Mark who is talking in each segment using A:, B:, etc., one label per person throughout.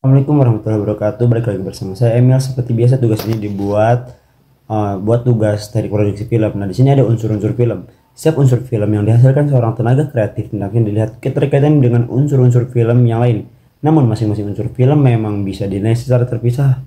A: Assalamualaikum warahmatullahi wabarakatuh. Balik lagi bersama saya Emil. Seperti biasa tugas ini dibuat buat tugas dari produksi film. Nah, di sini ada unsur-unsur film. Setiap unsur film yang dihasilkan seorang tenaga kreatif hendaknya dilihat keterkaitan dengan unsur-unsur film yang lain. Namun masing-masing unsur film memang bisa dinilai secara terpisah.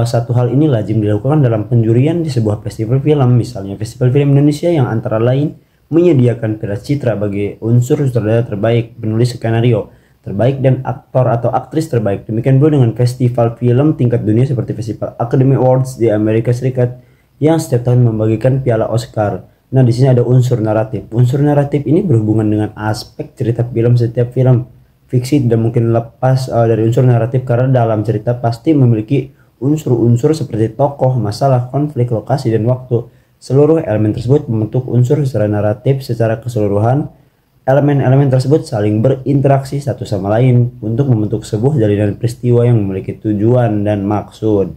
A: Satu hal ini lazim dilakukan dalam penjurian di sebuah festival film, misalnya Festival Film Indonesia yang antara lain menyediakan piala citra bagi unsur sutradara terbaik, penulis skenario terbaik, dan aktor atau aktris terbaik. Demikian pula dengan festival film tingkat dunia seperti Festival Academy Awards di Amerika Serikat yang setiap tahun membagikan piala Oscar. Nah, di sini ada unsur naratif. Unsur naratif ini berhubungan dengan aspek cerita film. Setiap film fiksi tidak mungkin lepas dari unsur naratif karena dalam cerita pasti memiliki unsur-unsur seperti tokoh, masalah, konflik, lokasi, dan waktu. Seluruh elemen tersebut membentuk unsur secara naratif secara keseluruhan. Elemen-elemen tersebut saling berinteraksi satu sama lain untuk membentuk sebuah jalinan peristiwa yang memiliki tujuan dan maksud.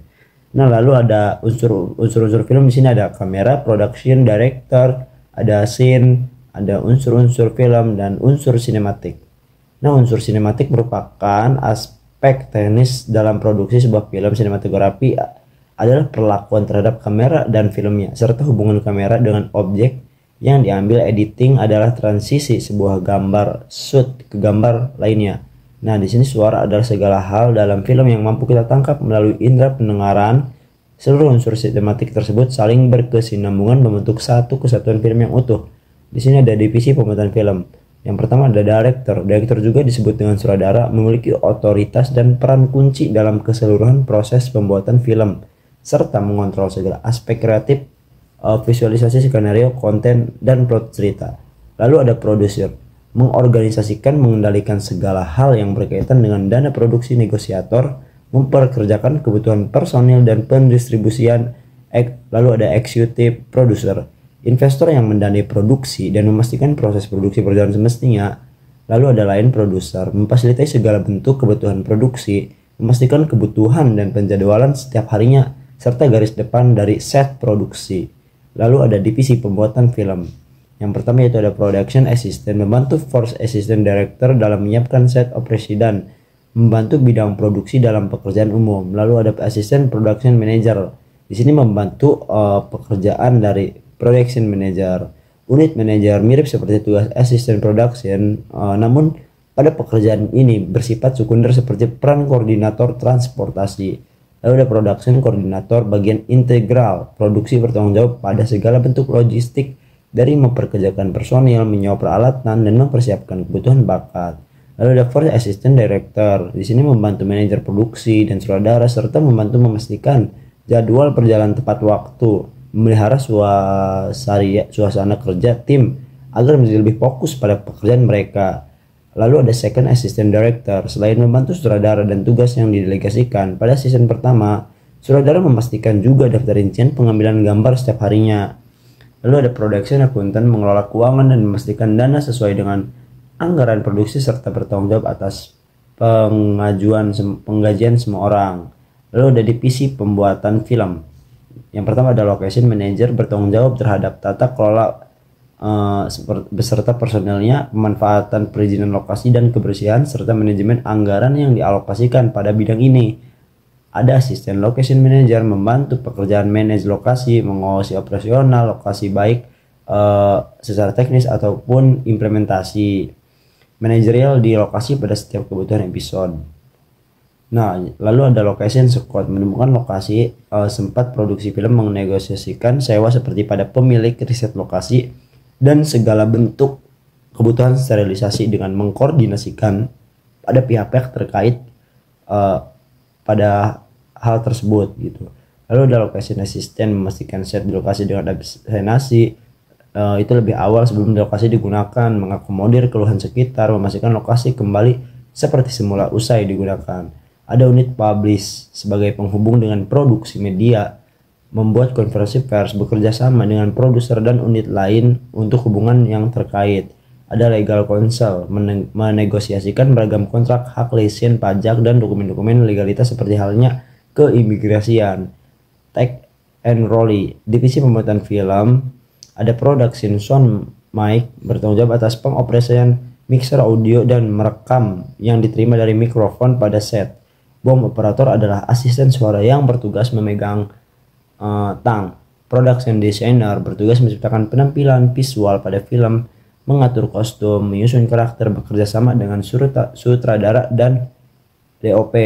A: Nah, lalu ada unsur-unsur film. Di sini ada kamera, production, director, ada scene, ada unsur-unsur film, dan unsur sinematik. Nah, unsur sinematik merupakan aspek teknis dalam produksi sebuah film. Sinematografi adalah perlakuan terhadap kamera dan filmnya, serta hubungan kamera dengan objek yang diambil. Editing adalah transisi sebuah gambar shoot ke gambar lainnya. Nah, di sini suara adalah segala hal dalam film yang mampu kita tangkap melalui indera pendengaran. Seluruh unsur sinematik tersebut saling berkesinambungan membentuk satu kesatuan film yang utuh. Di sini ada divisi pembuatan film. Yang pertama ada director. Director juga disebut dengan sutradara, memiliki otoritas dan peran kunci dalam keseluruhan proses pembuatan film, serta mengontrol segala aspek kreatif, visualisasi, skenario, konten, dan plot cerita. Lalu ada produser, mengorganisasikan, mengendalikan segala hal yang berkaitan dengan dana produksi. Negosiator, memperkerjakan kebutuhan personil dan pendistribusian. Lalu ada eksekutif produser, investor yang mendanai produksi dan memastikan proses produksi berjalan semestinya. Lalu ada line produser, memfasilitasi segala bentuk kebutuhan produksi, memastikan kebutuhan dan penjadwalan setiap harinya, serta garis depan dari set produksi. Lalu ada divisi pembuatan film. Yang pertama yaitu ada production assistant, membantu force assistant director dalam menyiapkan set operasi dan membantu bidang produksi dalam pekerjaan umum. Lalu ada assistant production manager. Di sini membantu pekerjaan dari production manager. Unit manager mirip seperti tugas assistant production, namun pada pekerjaan ini bersifat sekunder seperti peran koordinator transportasi. Lalu ada production koordinator, bagian integral produksi, bertanggung jawab pada segala bentuk logistik dari memperkerjakan personil, menyewa peralatan, dan mempersiapkan kebutuhan bakat. Lalu ada force assistant director. Di sini membantu manajer produksi dan sutradara serta membantu memastikan jadwal berjalan tepat waktu, memelihara suasana kerja tim agar menjadi lebih fokus pada pekerjaan mereka. Lalu ada second assistant director. Selain membantu sutradara dan tugas yang didelegasikan pada season pertama, sutradara memastikan juga daftar rincian pengambilan gambar setiap harinya. Lalu ada production accountant, mengelola keuangan dan memastikan dana sesuai dengan anggaran produksi serta bertanggung jawab atas penggajian semua orang. Lalu ada divisi pembuatan film. Yang pertama ada location manager, bertanggung jawab terhadap tata kelola beserta personelnya, pemanfaatan perizinan lokasi dan kebersihan, serta manajemen anggaran yang dialokasikan pada bidang ini. Ada asisten location manager, membantu pekerjaan manage lokasi, mengawasi operasional lokasi baik secara teknis ataupun implementasi manajerial di lokasi pada setiap kebutuhan episode. Nah, lalu ada location squad, menemukan lokasi. Sempat produksi film menegosiasikan sewa seperti pada pemilik riset lokasi dan segala bentuk kebutuhan sterilisasi dengan mengkoordinasikan pada pihak-pihak terkait pada hal tersebut gitu. Lalu ada location assistant, memastikan set di lokasi dengan destinasi itu lebih awal sebelum lokasi digunakan, mengakomodir keluhan sekitar, memastikan lokasi kembali seperti semula usai digunakan. Ada unit publish sebagai penghubung dengan produksi media, membuat konferensi pers, bekerja sama dengan produser dan unit lain untuk hubungan yang terkait. Ada legal counsel, menegosiasikan beragam kontrak, hak lisensi, pajak, dan dokumen-dokumen legalitas seperti halnya keimigrasian. Tech and Rolly, divisi pembuatan film. Ada production sound mic, bertanggung jawab atas pengoperasian mixer audio dan merekam yang diterima dari mikrofon pada set. Boom operator adalah asisten suara yang bertugas memegang tang. Production designer bertugas menciptakan penampilan visual pada film, mengatur kostum, menyusun karakter, bekerja sama dengan sutradara dan DOP.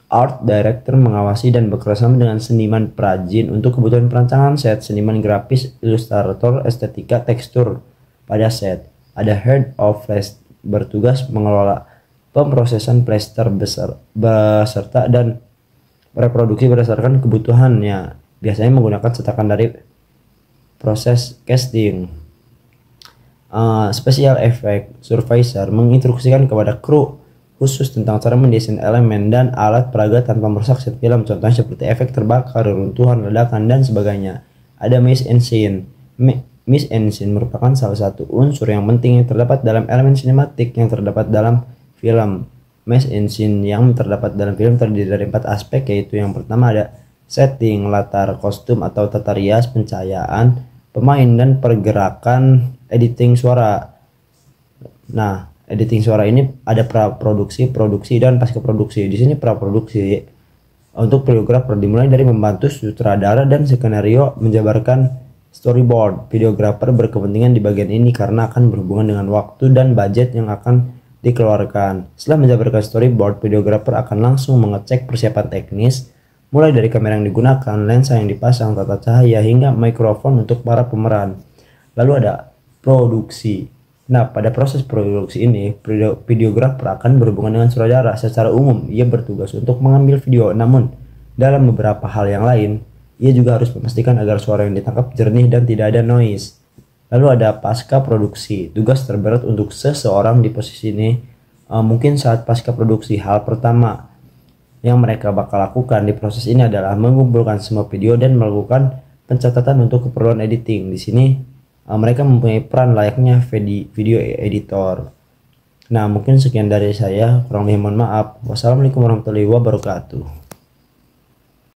A: Art director mengawasi dan bekerjasama dengan seniman perajin untuk kebutuhan perancangan set, seniman grafis, ilustrator, estetika, tekstur pada set. Ada head of flash bertugas mengelola pemrosesan plaster beserta dan reproduksi berdasarkan kebutuhannya, biasanya menggunakan cetakan dari proses casting. Special effect supervisor menginstruksikan kepada kru khusus tentang cara mendesain elemen dan alat peraga tanpa merusak set film, contohnya seperti efek terbakar, runtuhan, ledakan, dan sebagainya. Ada mise en scene. Mise en scene merupakan salah satu unsur yang penting yang terdapat dalam elemen sinematik yang terdapat dalam film. Mise en scene yang terdapat dalam film terdiri dari 4 aspek, yaitu yang pertama ada setting, latar, kostum atau tata rias, pencahayaan, pemain, dan pergerakan. Editing suara. Nah, editing suara ini ada praproduksi, produksi, dan pasca produksi. Di sini praproduksi untuk videografer dimulai dari membantu sutradara dan skenario menjabarkan storyboard. Videografer berkepentingan di bagian ini karena akan berhubungan dengan waktu dan budget yang akan dikeluarkan. Setelah menjabarkan storyboard, videografer akan langsung mengecek persiapan teknis, mulai dari kamera yang digunakan, lensa yang dipasang, tata cahaya, hingga mikrofon untuk para pemeran. Lalu ada produksi. Nah, pada proses produksi ini, videografer akan berhubungan dengan sutradara. Secara umum, ia bertugas untuk mengambil video, namun dalam beberapa hal yang lain, ia juga harus memastikan agar suara yang ditangkap jernih dan tidak ada noise. Lalu ada pasca produksi. Tugas terberat untuk seseorang di posisi ini mungkin saat pasca produksi. Hal pertama yang mereka bakal lakukan di proses ini adalah mengumpulkan semua video dan melakukan pencatatan untuk keperluan editing. Di sini mereka mempunyai peran layaknya video editor. Nah, mungkin sekian dari saya, kurang lebih mohon maaf. Wassalamualaikum warahmatullahi wabarakatuh.